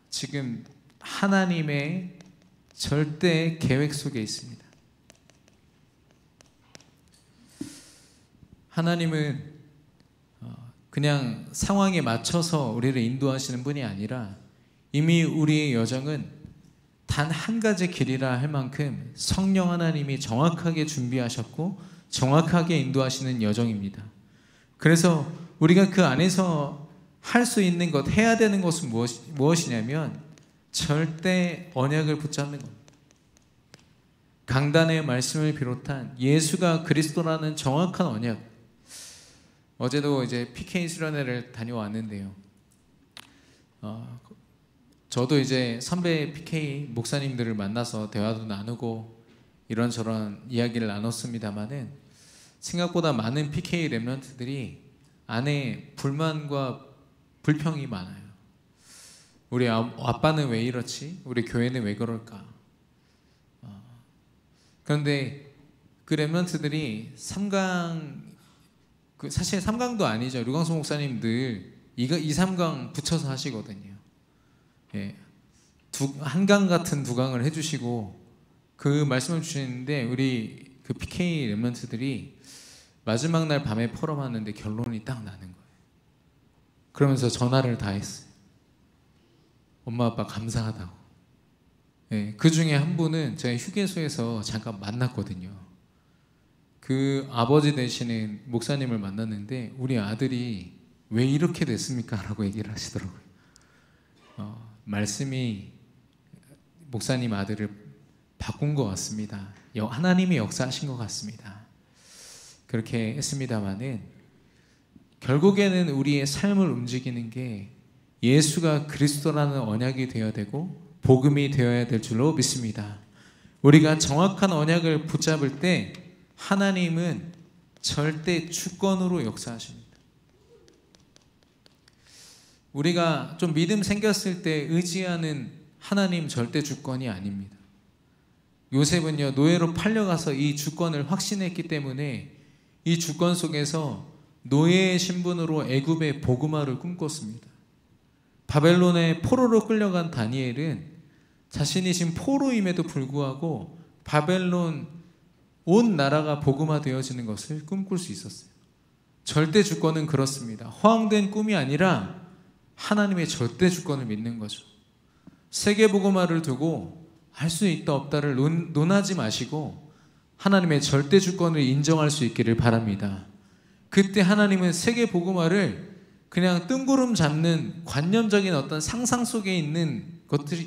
지금 하나님의 절대 계획 속에 있습니다. 하나님은 그냥 상황에 맞춰서 우리를 인도하시는 분이 아니라 이미 우리의 여정은 단 한 가지 길이라 할 만큼 성령 하나님이 정확하게 준비하셨고 정확하게 인도하시는 여정입니다. 그래서 우리가 그 안에서 할 수 있는 것, 해야 되는 것은 무엇이냐면 절대 언약을 붙잡는 겁니다. 강단의 말씀을 비롯한 예수가 그리스도라는 정확한 언약. 어제도 이제 PK 수련회를 다녀왔는데요. 저도 이제 선배 PK 목사님들을 만나서 대화도 나누고 이런저런 이야기를 나눴습니다만은 생각보다 많은 PK 렘넌트들이 안에 불만과 불평이 많아요. 우리 아빠는 왜 이렇지? 우리 교회는 왜 그럴까? 그런데 그 렘넌트들이 사실 3강도 아니죠. 류광수 목사님들 2, 3강 붙여서 하시거든요. 예, 한 강 같은 2강을 해주시고 그 말씀을 주시는데 우리 그 PK 렘넌트들이 마지막 날 밤에 포럼하는데 결론이 딱 나는 거예요. 그러면서 전화를 다 했어요. 엄마 아빠 감사하다고. 예, 그 중에 한 분은 제가 휴게소에서 잠깐 만났거든요. 그 아버지 되시는 목사님을 만났는데 우리 아들이 왜 이렇게 됐습니까? 라고 얘기를 하시더라고요. 말씀이 목사님 아들을 바꾼 것 같습니다. 하나님이 역사하신 것 같습니다. 그렇게 했습니다마는 결국에는 우리의 삶을 움직이는 게 예수가 그리스도라는 언약이 되어야 되고 복음이 되어야 될 줄로 믿습니다. 우리가 정확한 언약을 붙잡을 때 하나님은 절대 주권으로 역사하십니다. 우리가 좀 믿음 생겼을 때 의지하는 하나님 절대 주권이 아닙니다. 요셉은요, 노예로 팔려가서 이 주권을 확신했기 때문에 이 주권 속에서 노예의 신분으로 애굽의 복음화를 꿈꿨습니다. 바벨론의 포로로 끌려간 다니엘은 자신이 지금 포로임에도 불구하고 바벨론 온 나라가 복음화 되어지는 것을 꿈꿀 수 있었어요. 절대 주권은 그렇습니다. 허황된 꿈이 아니라 하나님의 절대 주권을 믿는 거죠. 세계 복음화를 두고 할 수 있다 없다를 논하지 마시고 하나님의 절대 주권을 인정할 수 있기를 바랍니다. 그때 하나님은 세계 복음화를 그냥 뜬구름 잡는 관념적인 어떤 상상 속에 있는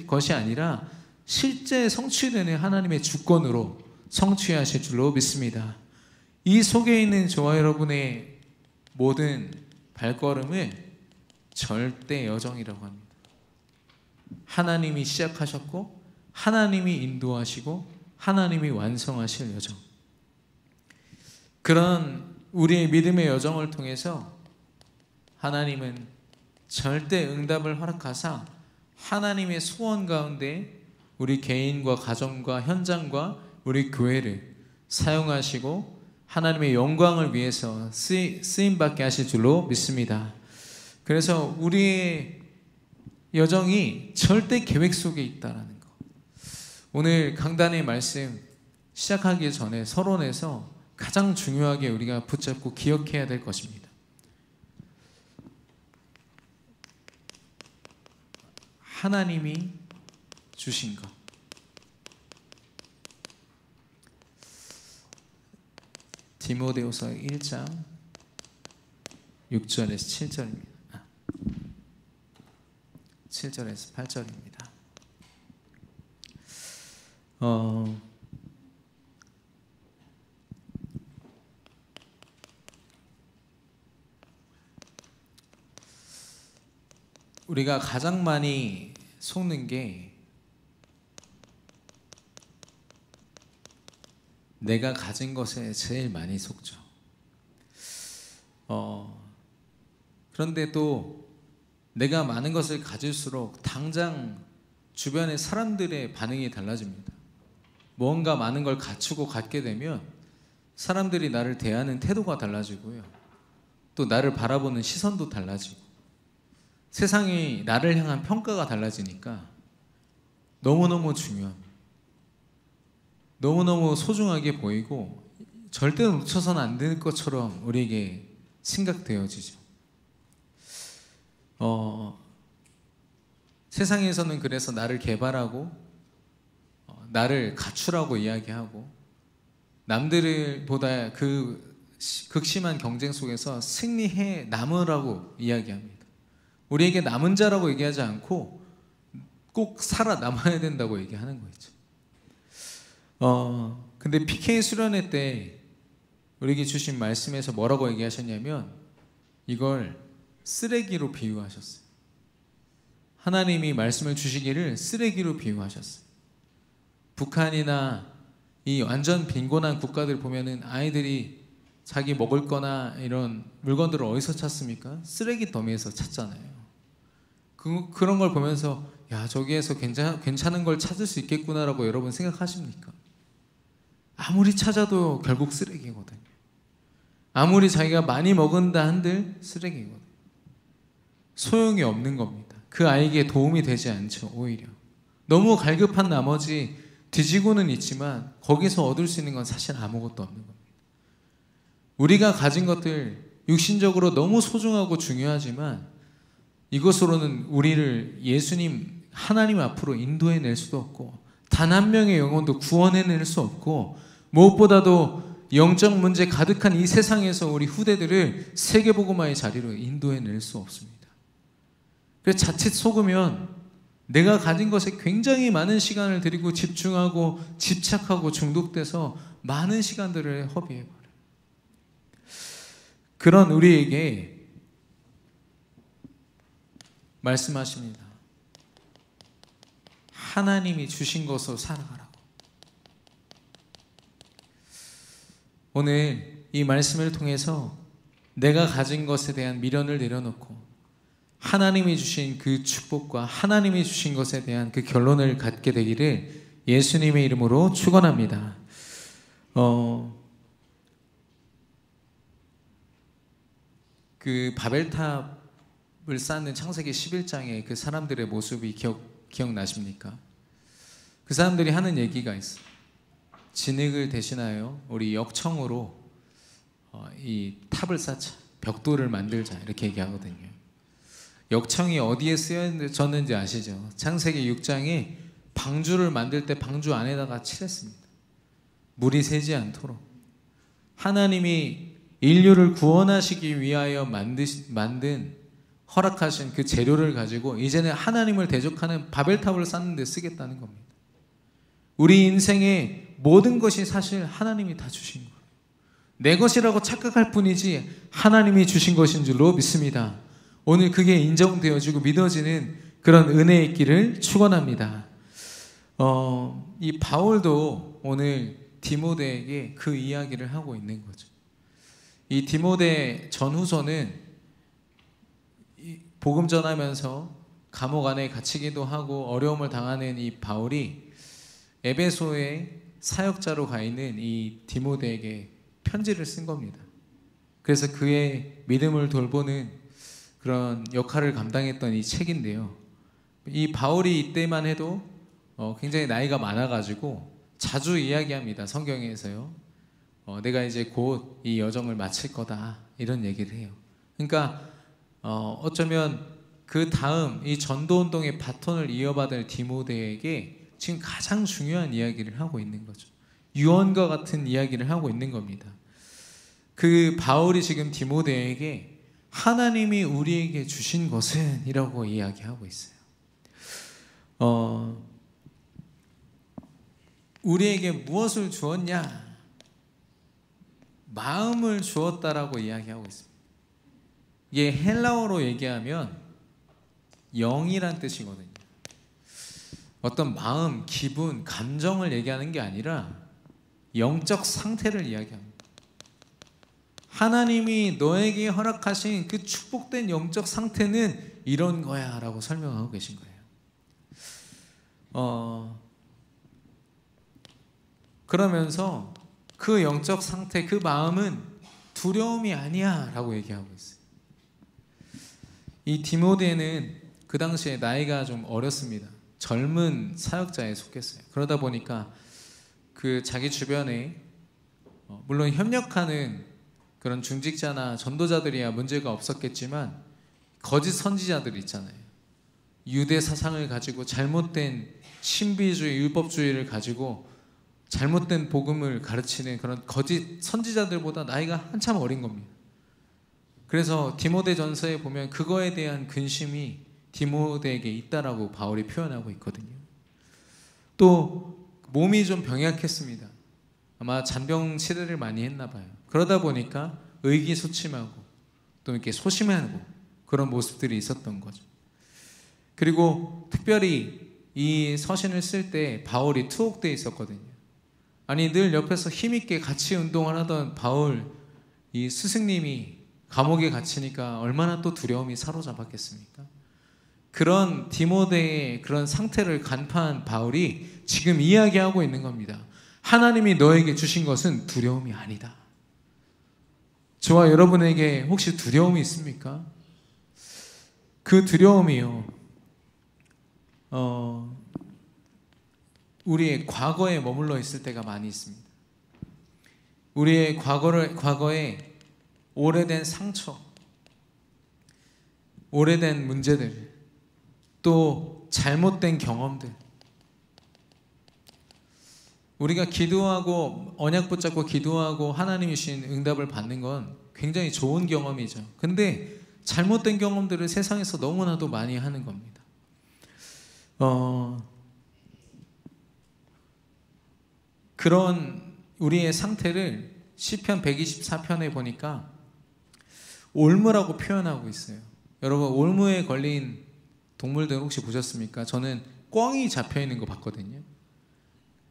것이 아니라 실제 성취되는 하나님의 주권으로 성취하실 줄로 믿습니다. 이 속에 있는 저와 여러분의 모든 발걸음을 절대 여정이라고 합니다. 하나님이 시작하셨고 하나님이 인도하시고 하나님이 완성하실 여정. 그런 우리의 믿음의 여정을 통해서 하나님은 절대 응답을 허락하사 하나님의 소원 가운데 우리 개인과 가정과 현장과 우리 교회를 사용하시고 하나님의 영광을 위해서 쓰임받게 하실 줄로 믿습니다. 그래서 우리의 여정이 절대 계획 속에 있다는 것. 오늘 강단의 말씀 시작하기 전에 서론에서 가장 중요하게 우리가 붙잡고 기억해야 될 것입니다. 하나님이 주신 것. 디모데후서 1장 6절에서 7절입니다. 7절에서 8절입니다. 우리가 가장 많이 속는 게 내가 가진 것에 제일 많이 속죠. 그런데 또 내가 많은 것을 가질수록 당장 주변의 사람들의 반응이 달라집니다. 뭔가 많은 걸 갖추고 갖게 되면 사람들이 나를 대하는 태도가 달라지고요. 또 나를 바라보는 시선도 달라지고 세상이 나를 향한 평가가 달라지니까 너무너무 중요합니다. 너무너무 소중하게 보이고 절대 놓쳐서는 안 될 것처럼 우리에게 생각되어지죠. 세상에서는 그래서 나를 개발하고 나를 갖추라고 이야기하고 남들보다 그 극심한 경쟁 속에서 승리해 남으라고 이야기합니다. 우리에게 남은 자라고 얘기하지 않고 꼭 살아남아야 된다고 얘기하는 거죠. 근데 PK 수련회 때 우리에게 주신 말씀에서 뭐라고 얘기하셨냐면 이걸 쓰레기로 비유하셨어요. 하나님이 말씀을 주시기를 쓰레기로 비유하셨어요. 북한이나 이 완전 빈곤한 국가들 보면은 아이들이 자기 먹을 거나 이런 물건들을 어디서 찾습니까? 쓰레기 더미에서 찾잖아요. 그런 걸 보면서 야, 저기에서 괜찮은 걸 찾을 수 있겠구나라고 여러분 생각하십니까? 아무리 찾아도 결국 쓰레기거든요. 아무리 자기가 많이 먹은다 한들 쓰레기거든요. 소용이 없는 겁니다. 그 아이에게 도움이 되지 않죠. 오히려 너무 갈급한 나머지 뒤지고는 있지만 거기서 얻을 수 있는 건 사실 아무것도 없는 겁니다. 우리가 가진 것들 육신적으로 너무 소중하고 중요하지만 이것으로는 우리를 예수님 하나님 앞으로 인도해낼 수도 없고 단 한 명의 영혼도 구원해낼 수 없고 무엇보다도 영적 문제 가득한 이 세상에서 우리 후대들을 세계복음화의 자리로 인도해낼 수 없습니다. 그래서 자칫 속으면 내가 가진 것에 굉장히 많은 시간을 들이고 집중하고 집착하고 중독돼서 많은 시간들을 허비해버려요. 그런 우리에게 말씀하십니다. 하나님이 주신 것으로 살아가라고. 오늘 이 말씀을 통해서 내가 가진 것에 대한 미련을 내려놓고 하나님이 주신 그 축복과 하나님이 주신 것에 대한 그 결론을 갖게 되기를 예수님의 이름으로 축원합니다. 그 바벨탑을 쌓는 창세기 11장의 그 사람들의 모습이 기억나십니까? 그 사람들이 하는 얘기가 있어요. 진흙을 대신하여 우리 역청으로 이 탑을 쌓자, 벽돌을 만들자 이렇게 얘기하거든요. 역청이 어디에 쓰여졌는지 아시죠? 창세기 6장에 방주를 만들 때 방주 안에다가 칠했습니다. 물이 새지 않도록. 하나님이 인류를 구원하시기 위하여 만든 허락하신 그 재료를 가지고 이제는 하나님을 대적하는 바벨탑을 쌓는 데 쓰겠다는 겁니다. 우리 인생의 모든 것이 사실 하나님이 다 주신 거예요. 내 것이라고 착각할 뿐이지 하나님이 주신 것인 줄로 믿습니다. 오늘 그게 인정되어지고 믿어지는 그런 은혜의 있기를 축원합니다. 이 바울도 오늘 디모데에게 그 이야기를 하고 있는 거죠. 이 디모데 전후서는 복음 전하면서 감옥 안에 갇히기도 하고 어려움을 당하는 이 바울이 에베소에 사역자로 가 있는 이 디모데에게 편지를 쓴 겁니다. 그래서 그의 믿음을 돌보는 그런 역할을 감당했던 이 책인데요. 이 바울이 이때만 해도 굉장히 나이가 많아가지고 자주 이야기합니다. 성경에서요. 내가 이제 곧 이 여정을 마칠 거다 이런 얘기를 해요. 그러니까 어쩌면 그 다음 이 전도운동의 바톤을 이어받을 디모데에게 지금 가장 중요한 이야기를 하고 있는 거죠. 유언과 같은 이야기를 하고 있는 겁니다. 그 바울이 지금 디모데에게 하나님이 우리에게 주신 것은 이라고 이야기하고 있어요. 우리에게 무엇을 주었냐? 마음을 주었다라고 이야기하고 있습니다. 이게 헬라어로 얘기하면 영이란 뜻이거든요. 어떤 마음, 기분, 감정을 얘기하는 게 아니라 영적 상태를 이야기합니다. 하나님이 너에게 허락하신 그 축복된 영적 상태는 이런 거야 라고 설명하고 계신 거예요. 그러면서 그 영적 상태, 그 마음은 두려움이 아니야 라고 얘기하고 있어요. 이 디모데는 그 당시에 나이가 좀 어렸습니다. 젊은 사역자에 속했어요. 그러다 보니까 그 자기 주변에 물론 협력하는 그런 중직자나 전도자들이야 문제가 없었겠지만 거짓 선지자들 있잖아요. 유대 사상을 가지고 잘못된 신비주의, 율법주의를 가지고 잘못된 복음을 가르치는 그런 거짓 선지자들보다 나이가 한참 어린 겁니다. 그래서 디모데전서에 보면 그거에 대한 근심이 디모데에게 있다라고 바울이 표현하고 있거든요. 또 몸이 좀 병약했습니다. 아마 잔병 치레를 많이 했나 봐요. 그러다 보니까 의기소침하고 또 이렇게 소심하고 그런 모습들이 있었던 거죠. 그리고 특별히 이 서신을 쓸 때 바울이 투옥되어 있었거든요. 아니 늘 옆에서 힘있게 같이 운동을 하던 바울 이 스승님이 감옥에 갇히니까 얼마나 또 두려움이 사로잡았겠습니까? 그런 디모데의 그런 상태를 간파한 바울이 지금 이야기하고 있는 겁니다. 하나님이 너에게 주신 것은 두려움이 아니다. 저와 여러분에게 혹시 두려움이 있습니까? 그 두려움이요, 우리의 과거에 머물러 있을 때가 많이 있습니다. 우리의 과거에 오래된 상처, 오래된 문제들, 또 잘못된 경험들, 우리가 기도하고 언약 붙잡고 기도하고 하나님이 주신 응답을 받는 건 굉장히 좋은 경험이죠. 근데 잘못된 경험들을 세상에서 너무나도 많이 하는 겁니다. 그런 우리의 상태를 시편 124편에 보니까 올무라고 표현하고 있어요. 여러분 올무에 걸린 동물들 혹시 보셨습니까? 저는 꿩이 잡혀있는 거 봤거든요.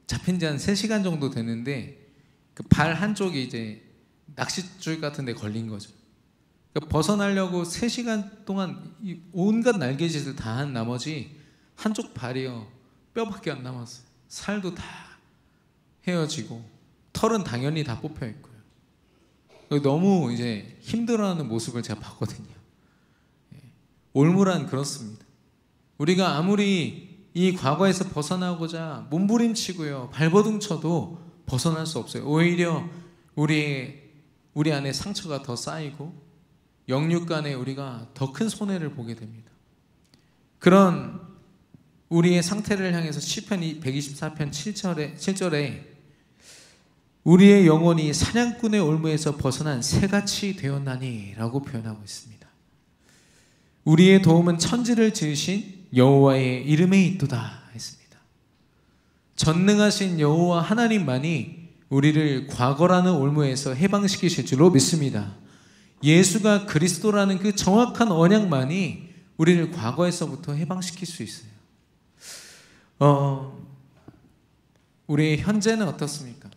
잡힌 지 한 3시간 정도 됐는데 그 발 한쪽이 이제 낚싯줄 같은 데 걸린 거죠. 그러니까 벗어나려고 3시간 동안 온갖 날개짓을 다 한 나머지 한쪽 발이요 뼈밖에 안 남았어요. 살도 다 헤어지고 털은 당연히 다 뽑혀 있고요. 너무 이제 힘들어하는 모습을 제가 봤거든요. 올무란 그렇습니다. 우리가 아무리 이 과거에서 벗어나고자 몸부림치고요 발버둥 쳐도 벗어날 수 없어요. 오히려 우리 안에 상처가 더 쌓이고 영육 간에 우리가 더 큰 손해를 보게 됩니다. 그런 우리의 상태를 향해서 시편 124편 7절에 우리의 영혼이 사냥꾼의 올무에서 벗어난 새같이 되었나니 라고 표현하고 있습니다. 우리의 도움은 천지를 지으신 여호와의 이름에 있도다 했습니다. 전능하신 여호와 하나님만이 우리를 과거라는 올무에서 해방시키실 줄로 믿습니다. 예수가 그리스도라는 그 정확한 언약만이 우리를 과거에서부터 해방시킬 수 있어요. 우리의 현재는 어떻습니까?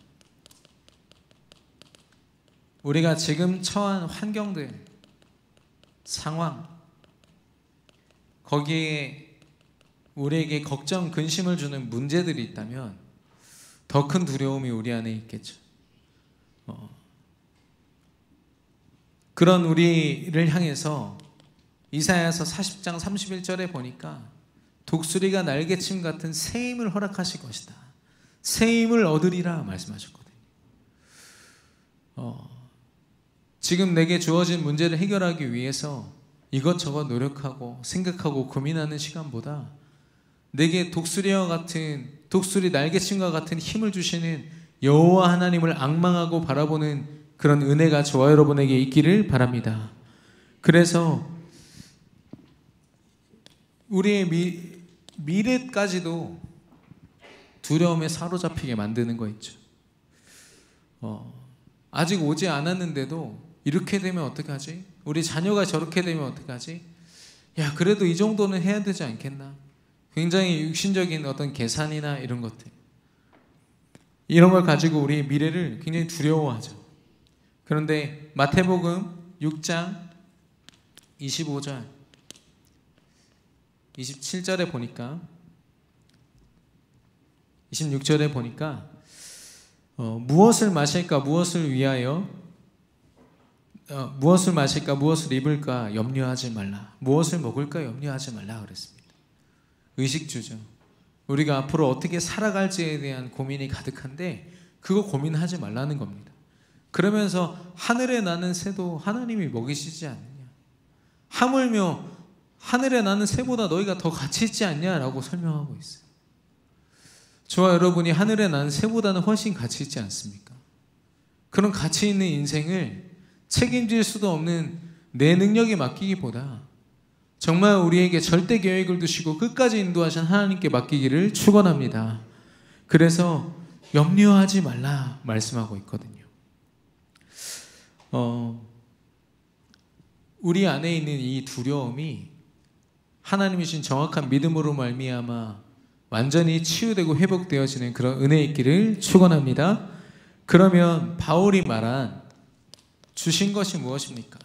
우리가 지금 처한 환경들, 상황, 거기에 우리에게 걱정, 근심을 주는 문제들이 있다면 더 큰 두려움이 우리 안에 있겠죠. 그런 우리를 향해서 이사야서 40장 31절에 보니까 독수리가 날개침 같은 새 힘을 허락하실 것이다. 새 힘을 얻으리라 말씀하셨거든요. 지금 내게 주어진 문제를 해결하기 위해서 이것저것 노력하고 생각하고 고민하는 시간보다 내게 독수리와 같은 독수리 날개침과 같은 힘을 주시는 여호와 하나님을 앙망하고 바라보는 그런 은혜가 저와 여러분에게 있기를 바랍니다. 그래서 우리의 미래까지도 두려움에 사로잡히게 만드는 거 있죠. 아직 오지 않았는데도 이렇게 되면 어떡하지? 우리 자녀가 저렇게 되면 어떡하지? 야, 그래도 이 정도는 해야 되지 않겠나? 굉장히 육신적인 어떤 계산이나 이런 것들, 이런 걸 가지고 우리의 미래를 굉장히 두려워하죠. 그런데 마태복음 6장 25절 27절에 보니까 26절에 보니까 무엇을 마실까 무엇을 위하여 무엇을 마실까 무엇을 입을까 염려하지 말라. 무엇을 먹을까 염려하지 말라 그랬습니다. 의식주죠. 우리가 앞으로 어떻게 살아갈지에 대한 고민이 가득한데 그거 고민하지 말라는 겁니다. 그러면서 하늘에 나는 새도 하나님이 먹이시지 않느냐. 하물며 하늘에 나는 새보다 너희가 더 가치 있지 않냐라고 설명하고 있어요. 저와 여러분이 하늘에 나는 새보다는 훨씬 가치 있지 않습니까? 그런 가치 있는 인생을 책임질 수도 없는 내 능력에 맡기기보다 정말 우리에게 절대 계획을 두시고 끝까지 인도하신 하나님께 맡기기를 축원합니다. 그래서 염려하지 말라 말씀하고 있거든요. 우리 안에 있는 이 두려움이 하나님이 주신 정확한 믿음으로 말미암아 완전히 치유되고 회복되어지는 그런 은혜 있기를 축원합니다. 그러면 바울이 말한 주신 것이 무엇입니까?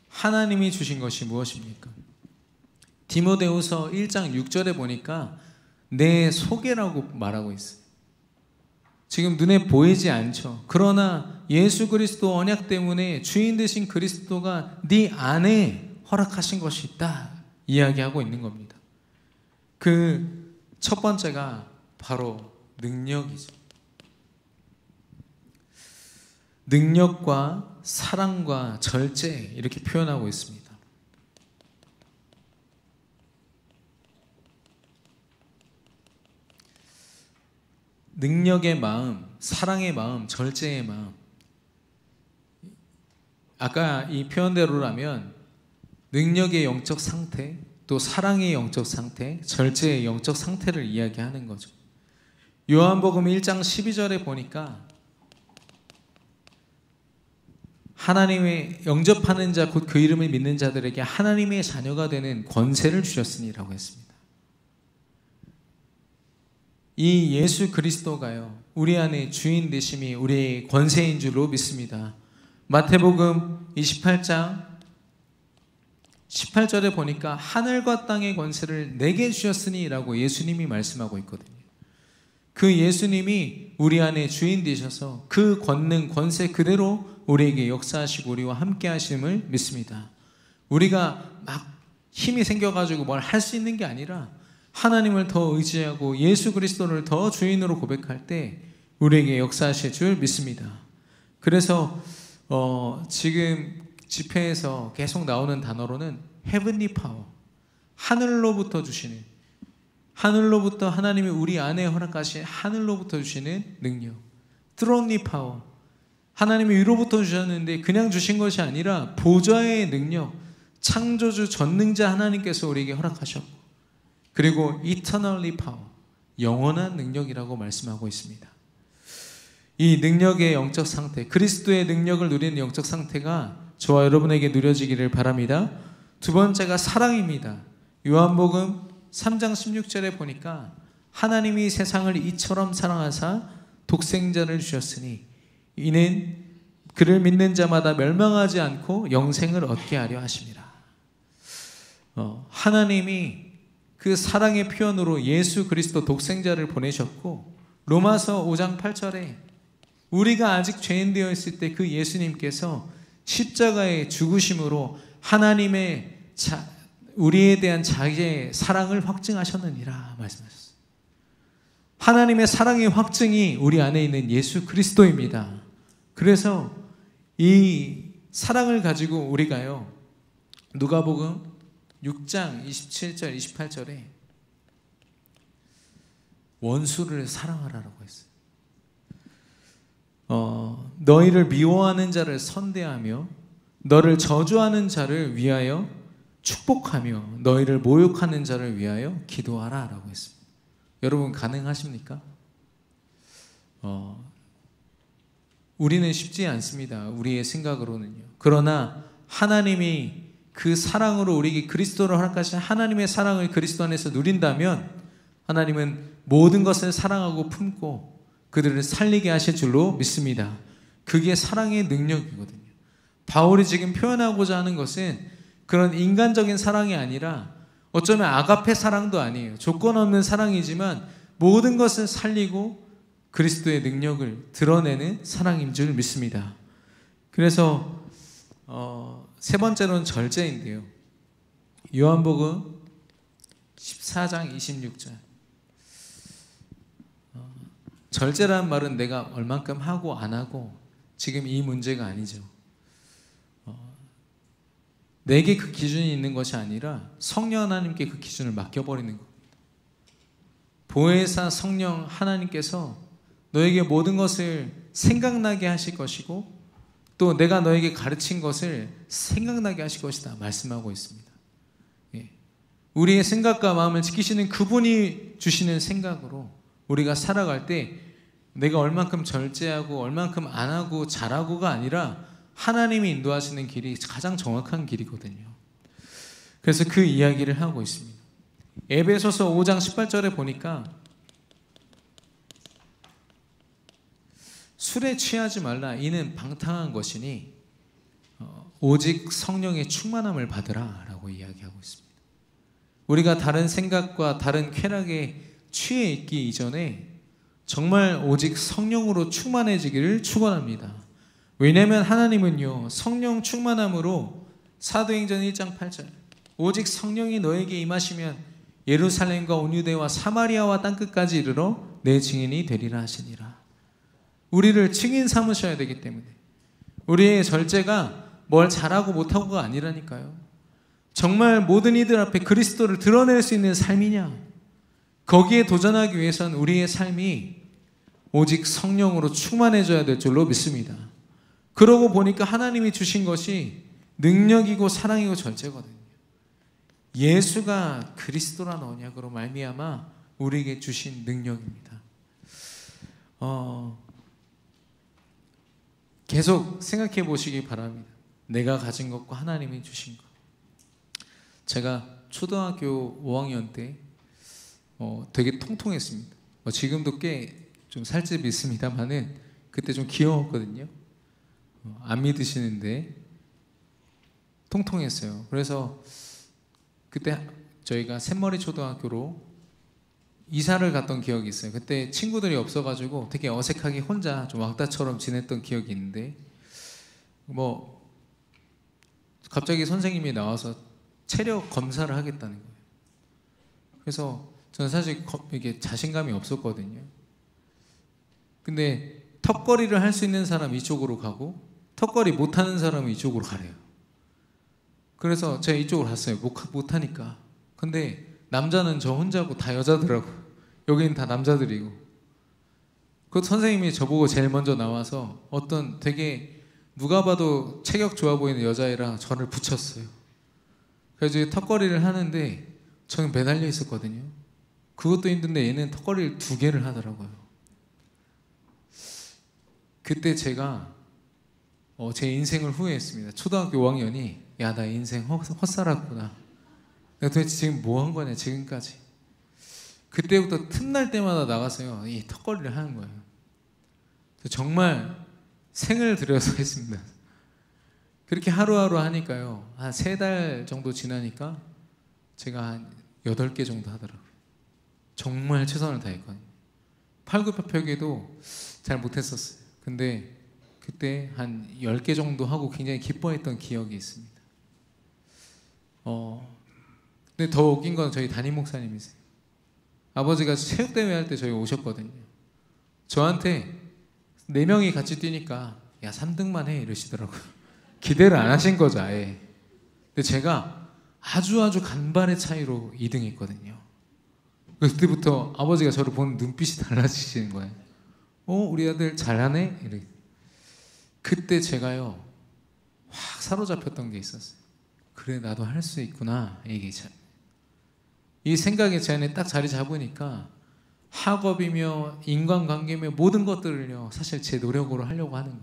하나님이 주신 것이 무엇입니까? 디모데후서 1장 6절에 보니까 내 소개라고 말하고 있어요. 지금 눈에 보이지 않죠. 그러나 예수 그리스도 언약 때문에 주인 되신 그리스도가 네 안에 허락하신 것이 있다 이야기하고 있는 겁니다. 그 첫 번째가 바로 능력이죠. 능력과 사랑과 절제 이렇게 표현하고 있습니다. 능력의 마음, 사랑의 마음, 절제의 마음. 아까 이 표현대로라면 능력의 영적 상태, 또 사랑의 영적 상태, 절제의 영적 상태를 이야기하는 거죠. 요한복음 1장 12절에 보니까 하나님의 영접하는 자, 곧 그 이름을 믿는 자들에게 하나님의 자녀가 되는 권세를 주셨으니라고 했습니다. 이 예수 그리스도가요, 우리 안에 주인 되심이 우리의 권세인 줄로 믿습니다. 마태복음 28장 18절에 보니까 하늘과 땅의 권세를 내게 주셨으니 라고 예수님이 말씀하고 있거든요. 그 예수님이 우리 안에 주인 되셔서 그 권능, 권세 그대로 우리에게 역사하시고 우리와 함께 하심을 믿습니다. 우리가 막 힘이 생겨가지고 뭘 할 수 있는 게 아니라 하나님을 더 의지하고 예수 그리스도를 더 주인으로 고백할 때 우리에게 역사하실 줄 믿습니다. 그래서 지금 집회에서 계속 나오는 단어로는 heavenly power, 하늘로부터 주시는, 하늘로부터 하나님이 우리 안에 허락하신 하늘로부터 주시는 능력, thronely power, 하나님이 위로부터 주셨는데 그냥 주신 것이 아니라 보좌의 능력, 창조주 전능자 하나님께서 우리에게 허락하셨고, 그리고 eternally power, 영원한 능력이라고 말씀하고 있습니다. 이 능력의 영적 상태, 그리스도의 능력을 누리는 영적 상태가 저와 여러분에게 누려지기를 바랍니다. 두 번째가 사랑입니다. 요한복음 3장 16절에 보니까 하나님이 세상을 이처럼 사랑하사 독생자를 주셨으니 이는 그를 믿는 자마다 멸망하지 않고 영생을 얻게 하려 하심이라. 하나님이 그 사랑의 표현으로 예수 그리스도 독생자를 보내셨고, 로마서 5장 8절에 우리가 아직 죄인 되어 있을 때 그 예수님께서 십자가의 죽으심으로 하나님의 우리에 대한 자기의 사랑을 확증하셨느니라 말씀하셨어요. 하나님의 사랑의 확증이 우리 안에 있는 예수 그리스도입니다. 그래서 이 사랑을 가지고 우리가요, 누가복음 6장 27절 28절에 원수를 사랑하라라고 했어요. 너희를 미워하는 자를 선대하며 너를 저주하는 자를 위하여 축복하며 너희를 모욕하는 자를 위하여 기도하라 라고 했습니다. 여러분 가능하십니까? 우리는 쉽지 않습니다. 우리의 생각으로는요. 그러나 하나님이 그 사랑으로 우리에게 그리스도를 허락하신 하나님의 사랑을 그리스도 안에서 누린다면 하나님은 모든 것을 사랑하고 품고 그들을 살리게 하실 줄로 믿습니다. 그게 사랑의 능력이거든요. 바울이 지금 표현하고자 하는 것은 그런 인간적인 사랑이 아니라 어쩌면 아가페 사랑도 아니에요. 조건 없는 사랑이지만 모든 것을 살리고 그리스도의 능력을 드러내는 사랑인 줄 믿습니다. 그래서 세 번째로는 절제인데요. 요한복음 14장 26절. 절제라는 말은 내가 얼만큼 하고 안 하고 지금 이 문제가 아니죠. 내게 그 기준이 있는 것이 아니라 성령 하나님께 그 기준을 맡겨버리는 겁니다. 보혜사 성령 하나님께서 너에게 모든 것을 생각나게 하실 것이고 또 내가 너에게 가르친 것을 생각나게 하실 것이다 말씀하고 있습니다. 우리의 생각과 마음을 지키시는 그분이 주시는 생각으로 우리가 살아갈 때 내가 얼만큼 절제하고 얼만큼 안 하고 잘하고가 아니라 하나님이 인도하시는 길이 가장 정확한 길이거든요. 그래서 그 이야기를 하고 있습니다. 에베소서 5장 18절에 보니까 술에 취하지 말라 이는 방탕한 것이니 오직 성령의 충만함을 받으라 라고 이야기하고 있습니다. 우리가 다른 생각과 다른 쾌락에 취해 있기 이전에 정말 오직 성령으로 충만해지기를 축원합니다. 왜냐하면 하나님은요 성령 충만함으로 사도행전 1장 8절 오직 성령이 너에게 임하시면 예루살렘과 온 유대와 사마리아와 땅끝까지 이르러 내 증인이 되리라 하시니라. 우리를 증인 삼으셔야 되기 때문에 우리의 절제가 뭘 잘하고 못하고가 아니라니까요. 정말 모든 이들 앞에 그리스도를 드러낼 수 있는 삶이냐, 거기에 도전하기 위해서는 우리의 삶이 오직 성령으로 충만해져야 될 줄로 믿습니다. 그러고 보니까 하나님이 주신 것이 능력이고 사랑이고 절제거든요. 예수가 그리스도란 언약으로 말미암아 우리에게 주신 능력입니다. 계속 생각해 보시기 바랍니다. 내가 가진 것과 하나님이 주신 것. 제가 초등학교 5학년 때 되게 통통했습니다. 지금도 꽤 좀 살집이 있습니다만은 그때 좀 귀여웠거든요. 안 믿으시는데 통통했어요. 그래서 그때 저희가 샘머리 초등학교로 이사를 갔던 기억이 있어요. 그때 친구들이 없어가지고 되게 어색하게 혼자 좀 왕따처럼 지냈던 기억이 있는데 갑자기 선생님이 나와서 체력 검사를 하겠다는 거예요. 그래서 저는 사실 이게 자신감이 없었거든요. 근데 턱걸이를 할 수 있는 사람은 이쪽으로 가고 턱걸이 못하는 사람은 이쪽으로 가래요. 그래서 제가 이쪽으로 갔어요. 못하니까. 근데 남자는 저 혼자고 다 여자더라고. 여기는 다 남자들이고. 그 선생님이 저보고 제일 먼저 나와서 어떤 되게 누가 봐도 체격 좋아 보이는 여자애랑 저를 붙였어요. 그래서 턱걸이를 하는데 저는 매달려 있었거든요. 그것도 힘든데 얘는 턱걸이를 2개를 하더라고요. 그때 제가 제 인생을 후회했습니다. 초등학교 5학년이 야, 나 인생 헛살았구나. 내가 도대체 지금 뭐 한 거냐 지금까지. 그때부터 틈날 때마다 나가서요 이 턱걸이를 하는 거예요. 정말 생을 들여서 했습니다. 그렇게 하루하루 하니까요 한 3달 정도 지나니까 제가 한 8개 정도 하더라고요. 정말 최선을 다했거든요. 팔굽혀펴기도 잘 못했었어요. 근데 그때 한 10개 정도 하고 굉장히 기뻐했던 기억이 있습니다. 근데 더 웃긴 건 저희 담임 목사님이세요. 아버지가 체육대회 할 때 저희 오셨거든요. 저한테 4명이 같이 뛰니까 야 3등만 해 이러시더라고요. 기대를 안 하신 거죠 아예. 근데 제가 아주 간발의 차이로 2등 했거든요. 그때부터 아버지가 저를 보는 눈빛이 달라지시는 거예요. 우리 아들 잘하네? 이렇게. 그때 제가요 확 사로잡혔던 게 있었어요. 그래 나도 할 수 있구나. 이 생각이 제 안에 딱 자리 잡으니까 학업이며 인간관계며 모든 것들을요 사실 제 노력으로 하려고 하는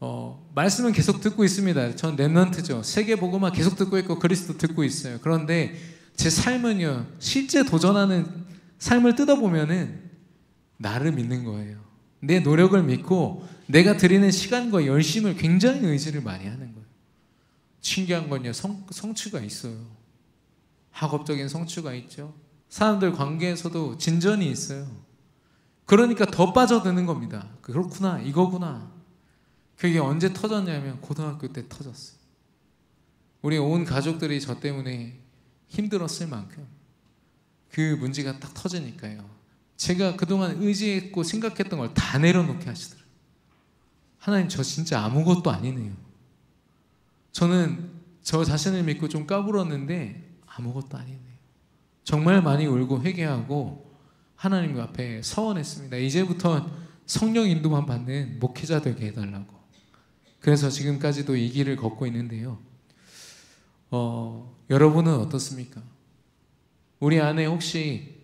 거예요. 말씀은 계속 듣고 있습니다. 전 렘넌트죠. 세계복음화 계속 듣고 있고 그리스도 듣고 있어요. 그런데 제 삶은요 실제 도전하는 삶을 뜯어보면은 나를 믿는 거예요. 내 노력을 믿고 내가 드리는 시간과 열심을 굉장히 의지를 많이 하는 거예요. 신기한 건요 성취가 있어요. 학업적인 성취가 있죠. 사람들 관계에서도 진전이 있어요. 그러니까 더 빠져드는 겁니다. 그렇구나 이거구나. 그게 언제 터졌냐면 고등학교 때 터졌어요. 우리 온 가족들이 저 때문에 힘들었을 만큼 그 문제가 딱 터지니까요, 제가 그동안 의지했고 생각했던 걸 다 내려놓게 하시더라고요. 하나님, 저 진짜 아무것도 아니네요. 저는 저 자신을 믿고 좀 까불었는데 아무것도 아니네요. 정말 많이 울고 회개하고 하나님 앞에 서원했습니다. 이제부터 성령 인도만 받는 목회자 되게 해달라고. 그래서 지금까지도 이 길을 걷고 있는데요. 여러분은 어떻습니까? 우리 안에 혹시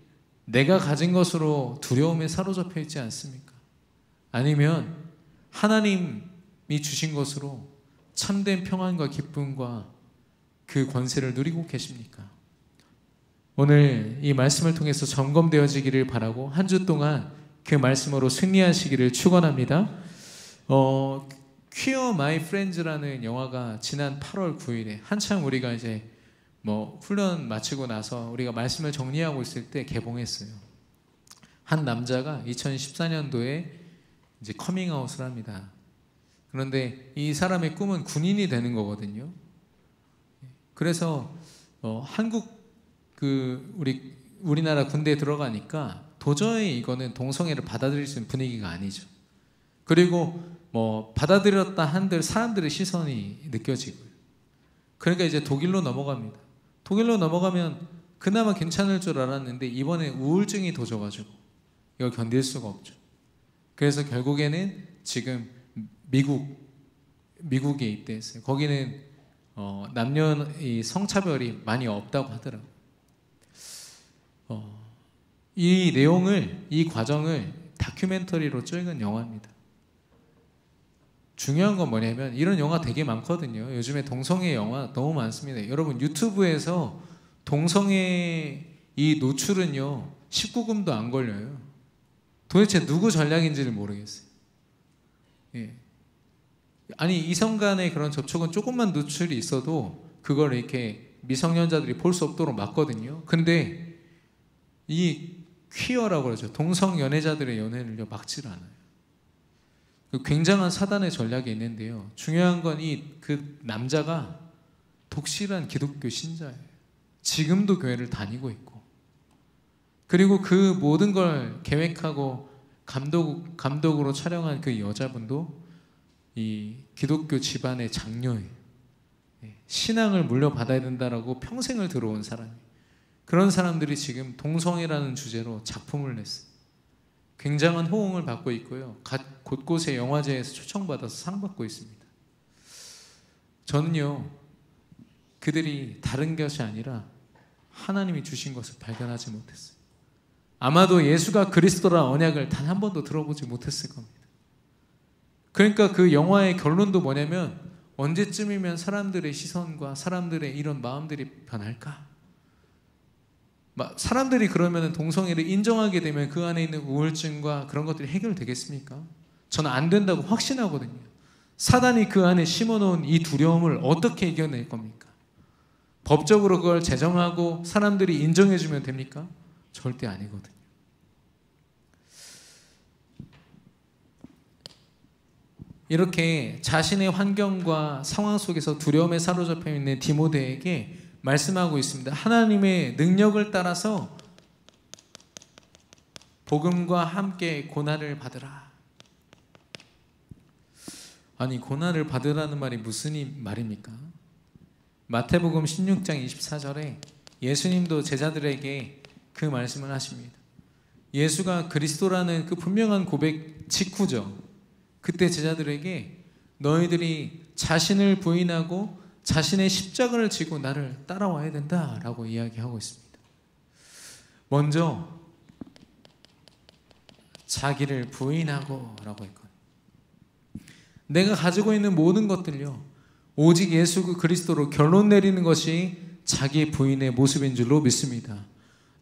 내가 가진 것으로 두려움에 사로잡혀 있지 않습니까? 아니면 하나님이 주신 것으로 참된 평안과 기쁨과 그 권세를 누리고 계십니까? 오늘 이 말씀을 통해서 점검되어지기를 바라고 한 주 동안 그 말씀으로 승리하시기를 축원합니다. 퀴어 마이 프렌즈라는 영화가 지난 8월 9일에 한창 우리가 이제 훈련 마치고 나서 우리가 말씀을 정리하고 있을 때 개봉했어요. 한 남자가 2014년도에 이제 커밍아웃을 합니다. 그런데 이 사람의 꿈은 군인이 되는 거거든요. 그래서 우리나라 군대에 들어가니까 도저히 이거는 동성애를 받아들일 수 있는 분위기가 아니죠. 그리고 받아들였다 한들 사람들의 시선이 느껴지고요. 그러니까 이제 독일로 넘어갑니다. 독일로 넘어가면 그나마 괜찮을 줄 알았는데 이번에 우울증이 도져가지고 이걸 견딜 수가 없죠. 그래서 결국에는 지금 미국에 입대했어요. 거기는 남녀 성차별이 많이 없다고 하더라고요. 이 과정을 다큐멘터리로 찍은 영화입니다. 중요한 건 뭐냐면 이런 영화 되게 많거든요. 요즘에 동성애 영화 너무 많습니다. 여러분, 유튜브에서 동성애 이 노출은요 19금도 안 걸려요. 도대체 누구 전략인지를 모르겠어요. 예. 아니, 이성 간의 그런 접촉은 조금만 노출이 있어도 그걸 이렇게 미성년자들이 볼 수 없도록 막거든요. 근데 이 퀴어라고 그러죠. 동성 연애자들의 연애를 막지를 않아요. 굉장한 사단의 전략이 있는데요. 중요한 건 그 남자가 독실한 기독교 신자예요. 지금도 교회를 다니고 있고, 그리고 그 모든 걸 계획하고 감독으로 촬영한 그 여자분도 이 기독교 집안의 장녀예요. 신앙을 물려받아야 된다라고 평생을 들어온 사람이에요. 그런 사람들이 지금 동성애라는 주제로 작품을 냈어요. 굉장한 호응을 받고 있고요. 곳곳에 영화제에서 초청받아서 상 받고 있습니다. 저는요, 그들이 다른 것이 아니라 하나님이 주신 것을 발견하지 못했어요. 아마도 예수가 그리스도라 언약을 단 한 번도 들어보지 못했을 겁니다. 그러니까 그 영화의 결론도 뭐냐면, 언제쯤이면 사람들의 시선과 사람들의 이런 마음들이 변할까? 사람들이 그러면 동성애를 인정하게 되면 그 안에 있는 우울증과 그런 것들이 해결되겠습니까? 저는 안 된다고 확신하거든요. 사단이 그 안에 심어놓은 이 두려움을 어떻게 이겨낼 겁니까? 법적으로 그걸 제정하고 사람들이 인정해주면 됩니까? 절대 아니거든요. 이렇게 자신의 환경과 상황 속에서 두려움에 사로잡혀 있는 디모데에게 말씀하고 있습니다. 하나님의 능력을 따라서 복음과 함께 고난을 받으라. 아니, 고난을 받으라는 말이 무슨 말입니까? 마태복음 16장 24절에 예수님도 제자들에게 그 말씀을 하십니다. 예수가 그리스도라는 그 분명한 고백 직후죠. 그때 제자들에게 너희들이 자신을 부인하고 자신의 십자가를 지고 나를 따라와야 된다라고 이야기하고 있습니다. 먼저 자기를 부인하고 라고 했거든요. 내가 가지고 있는 모든 것들요, 오직 예수 그리스도로 결론 내리는 것이 자기 부인의 모습인 줄로 믿습니다.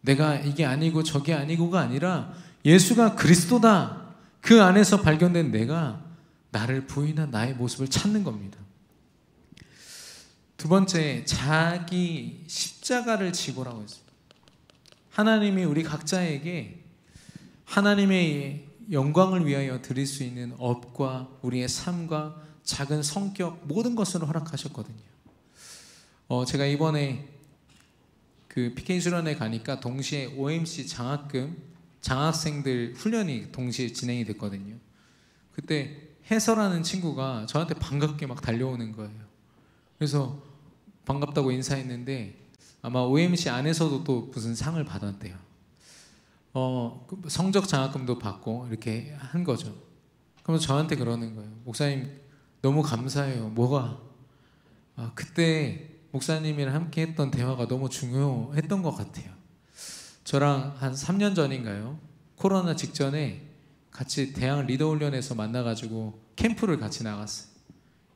내가 이게 아니고 저게 아니고가 아니라 예수가 그리스도다, 그 안에서 발견된 내가 나를 부인한 나의 모습을 찾는 겁니다. 두 번째, 자기 십자가를 지고라고 했습니다. 하나님이 우리 각자에게 하나님의 영광을 위하여 드릴 수 있는 업과 우리의 삶과 작은 성격 모든 것을 허락하셨거든요. 제가 이번에 그 PK 수련회 가니까 동시에 OMC 장학생들 훈련이 동시에 진행이 됐거든요. 그때 해설하는 친구가 저한테 반갑게 막 달려오는 거예요. 그래서 반갑다고 인사했는데 아마 OMC 안에서도 또 무슨 상을 받았대요. 성적 장학금도 받고 이렇게 한 거죠. 그러면 저한테 그러는 거예요. 목사님 너무 감사해요. 뭐가? 그때 목사님이랑 함께 했던 대화가 너무 중요했던 것 같아요. 저랑 한 3년 전인가요? 코로나 직전에 같이 대학 리더훈련에서 만나가지고 캠프를 같이 나갔어요.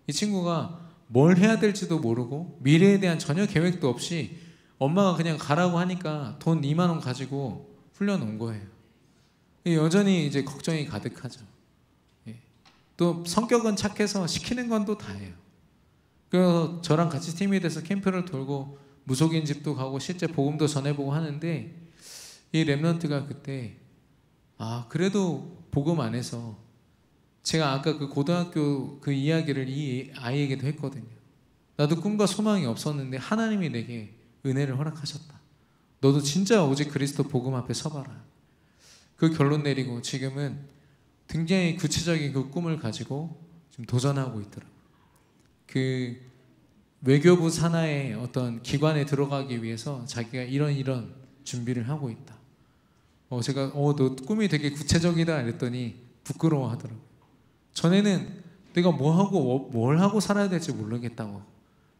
이 친구가 뭘 해야 될지도 모르고 미래에 대한 전혀 계획도 없이 엄마가 그냥 가라고 하니까 돈 2만 원 가지고 훈련 온 거예요. 여전히 이제 걱정이 가득하죠. 또 성격은 착해서 시키는 건 또 다 해요. 그래서 저랑 같이 팀이 돼서 캠프를 돌고 무속인 집도 가고 실제 복음도 전해보고 하는데 이 렘넌트가 그때 그래도 복음 안에서 제가 아까 그 고등학교 그 이야기를 이 아이에게도 했거든요. 나도 꿈과 소망이 없었는데 하나님이 내게 은혜를 허락하셨다. 너도 진짜 오직 그리스도 복음 앞에 서봐라. 그 결론 내리고 지금은 굉장히 구체적인 그 꿈을 가지고 지금 도전하고 있더라고요. 그 외교부 산하의 어떤 기관에 들어가기 위해서 자기가 이런 준비를 하고 있다. 제가 너 꿈이 되게 구체적이다 이랬더니 부끄러워하더라고요. 전에는 내가 뭘 하고 살아야 될지 모르겠다고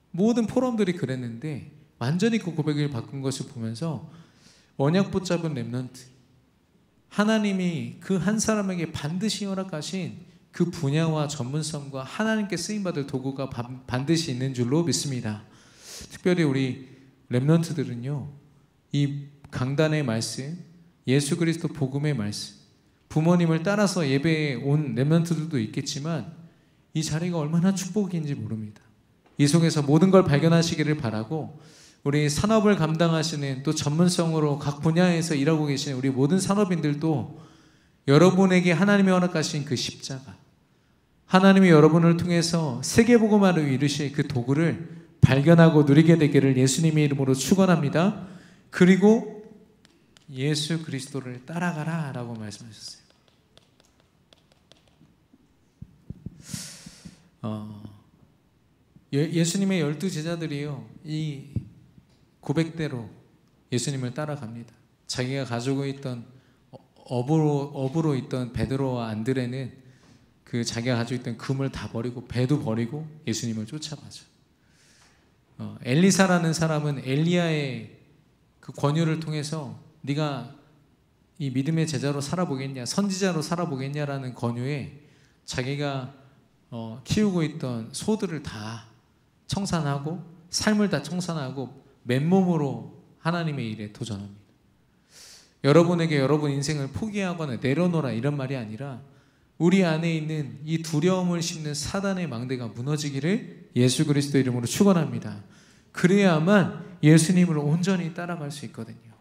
모든 포럼들이 그랬는데 완전히 그 고백을 바꾼 것을 보면서 언약 붙잡은 렘넌트, 하나님이 그 한 사람에게 반드시 허락하신 그 분야와 전문성과 하나님께 쓰임받을 도구가 반드시 있는 줄로 믿습니다. 특별히 우리 렘넌트들은요, 이 강단의 말씀, 예수 그리스도 복음의 말씀, 부모님을 따라서 예배에 온 렘넌트들도 있겠지만 이 자리가 얼마나 축복인지 모릅니다. 이 속에서 모든 걸 발견하시기를 바라고, 우리 산업을 감당하시는 또 전문성으로 각 분야에서 일하고 계시는 우리 모든 산업인들도 여러분에게 하나님이 허락하신 그 십자가, 하나님이 여러분을 통해서 세계복음화를 이루실 그 도구를 발견하고 누리게 되기를 예수님의 이름으로 축원합니다. 그리고 예수 그리스도를 따라가라 라고 말씀하셨어요. 예수님의 12제자들이요, 이 고백대로 예수님을 따라갑니다. 자기가 가지고 있던 업으로 있던 베드로와 안드레는 그 자기가 가지고 있던 금을 다 버리고 배도 버리고 예수님을 쫓아가죠. 엘리사라는 사람은 엘리야의 그 권유를 통해서 네가 이 믿음의 제자로 살아보겠냐, 선지자로 살아보겠냐라는 권유에 자기가 키우고 있던 소들을 다 청산하고 삶을 다 청산하고 맨몸으로 하나님의 일에 도전합니다. 여러분에게 여러분 인생을 포기하거나 내려놓으라 이런 말이 아니라 우리 안에 있는 이 두려움을 심는 사단의 망대가 무너지기를 예수 그리스도 이름으로 축원합니다. 그래야만 예수님을 온전히 따라갈 수 있거든요.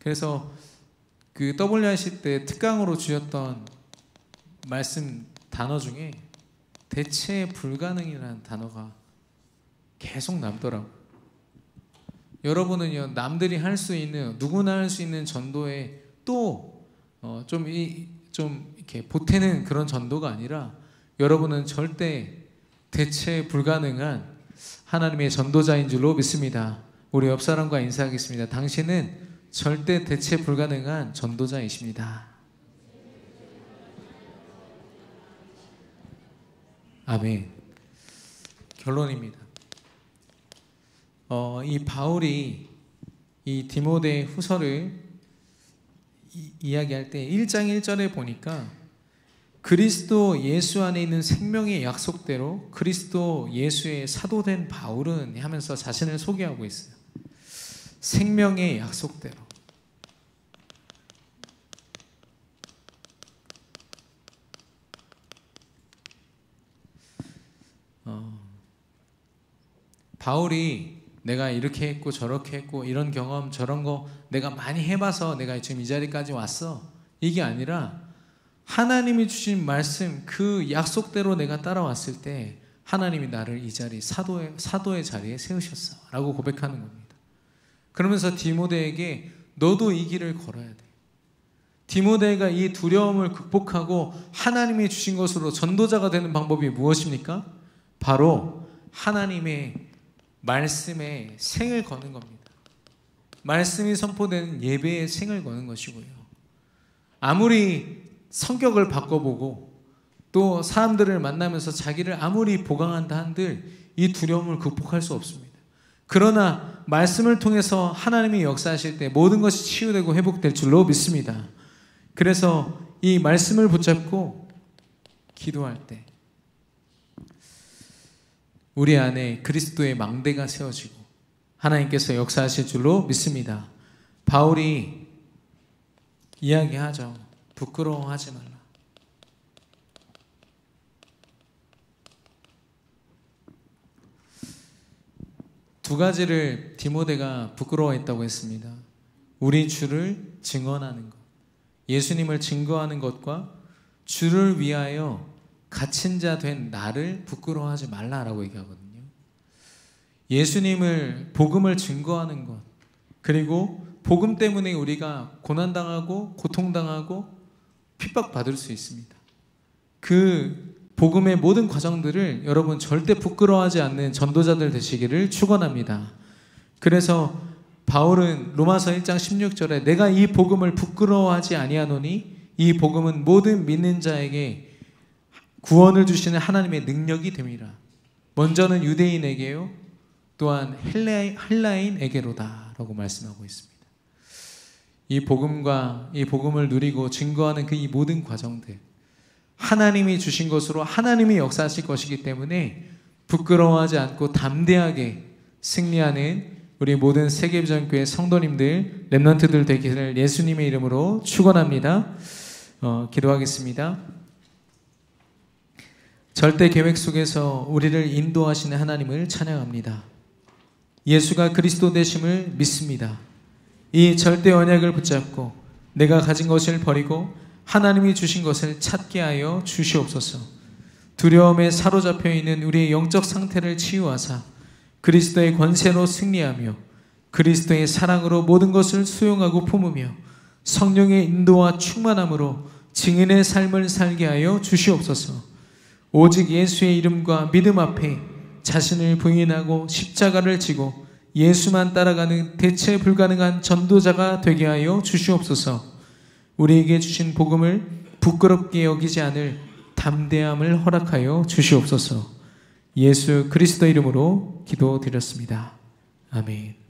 그래서 그 WRC 때 특강으로 주셨던 말씀 단어 중에 대체 불가능이라는 단어가 계속 남더라고요. 여러분은요, 남들이 할 수 있는, 누구나 할 수 있는 전도에 또 좀 이렇게 보태는 그런 전도가 아니라 여러분은 절대 대체 불가능한 하나님의 전도자인 줄로 믿습니다. 우리 옆 사람과 인사하겠습니다. 당신은 절대 대체 불가능한 전도자이십니다. 아멘. 결론입니다. 이 바울이 이 디모데 후서를 이야기할 때 1장 1절에 보니까 그리스도 예수 안에 있는 생명의 약속대로 그리스도 예수의 사도된 바울은 하면서 자신을 소개하고 있어요. 생명의 약속대로. 바울이 내가 이렇게 했고 저렇게 했고 이런 경험 저런 거 내가 많이 해봐서 내가 지금 이 자리까지 왔어. 이게 아니라 하나님이 주신 말씀 그 약속대로 내가 따라왔을 때 하나님이 나를 이 자리 사도의 자리에 세우셨어 라고 고백하는 겁니다. 그러면서 디모데에게 너도 이 길을 걸어야 돼. 디모데가 이 두려움을 극복하고 하나님이 주신 것으로 전도자가 되는 방법이 무엇입니까? 바로 하나님의 말씀에 생을 거는 겁니다. 말씀이 선포되는 예배에 생을 거는 것이고요. 아무리 성격을 바꿔보고 또 사람들을 만나면서 자기를 아무리 보강한다 한들 이 두려움을 극복할 수 없습니다. 그러나 말씀을 통해서 하나님이 역사하실 때 모든 것이 치유되고 회복될 줄로 믿습니다. 그래서 이 말씀을 붙잡고 기도할 때 우리 안에 그리스도의 망대가 세워지고 하나님께서 역사하실 줄로 믿습니다. 바울이 이야기하죠. 부끄러워하지 말라. 두 가지를 디모데가 부끄러워했다고 했습니다. 우리 주를 증언하는 것, 예수님을 증거하는 것과 주를 위하여 갇힌 자 된 나를 부끄러워하지 말라라고 얘기하거든요. 예수님을 복음을 증거하는 것, 그리고 복음 때문에 우리가 고난당하고 고통당하고 핍박받을 수 있습니다. 그 복음의 모든 과정들을 여러분 절대 부끄러워하지 않는 전도자들 되시기를 축원합니다. 그래서 바울은 로마서 1장 16절에 내가 이 복음을 부끄러워하지 아니하노니 이 복음은 모든 믿는 자에게 구원을 주시는 하나님의 능력이 됨이라. 먼저는 유대인에게요, 또한 헬라인에게로다 라고 말씀하고 있습니다. 이 복음과 이 복음을 누리고 증거하는 그 이 모든 과정들, 하나님이 주신 것으로 하나님이 역사하실 것이기 때문에 부끄러워하지 않고 담대하게 승리하는 우리 모든 세계비전교회 성도님들, 렘넌트들 되기를 예수님의 이름으로 축원합니다. 기도하겠습니다. 절대 계획 속에서 우리를 인도하시는 하나님을 찬양합니다. 예수가 그리스도 되심을 믿습니다. 이 절대 언약을 붙잡고 내가 가진 것을 버리고 하나님이 주신 것을 찾게 하여 주시옵소서. 두려움에 사로잡혀 있는 우리의 영적 상태를 치유하사 그리스도의 권세로 승리하며 그리스도의 사랑으로 모든 것을 수용하고 품으며 성령의 인도와 충만함으로 증인의 삶을 살게 하여 주시옵소서. 오직 예수의 이름과 믿음 앞에 자신을 부인하고 십자가를 지고 예수만 따라가는 대체 불가능한 전도자가 되게 하여 주시옵소서. 우리에게 주신 복음을 부끄럽게 여기지 않을 담대함을 허락하여 주시옵소서. 예수 그리스도 이름으로 기도드렸습니다. 아멘.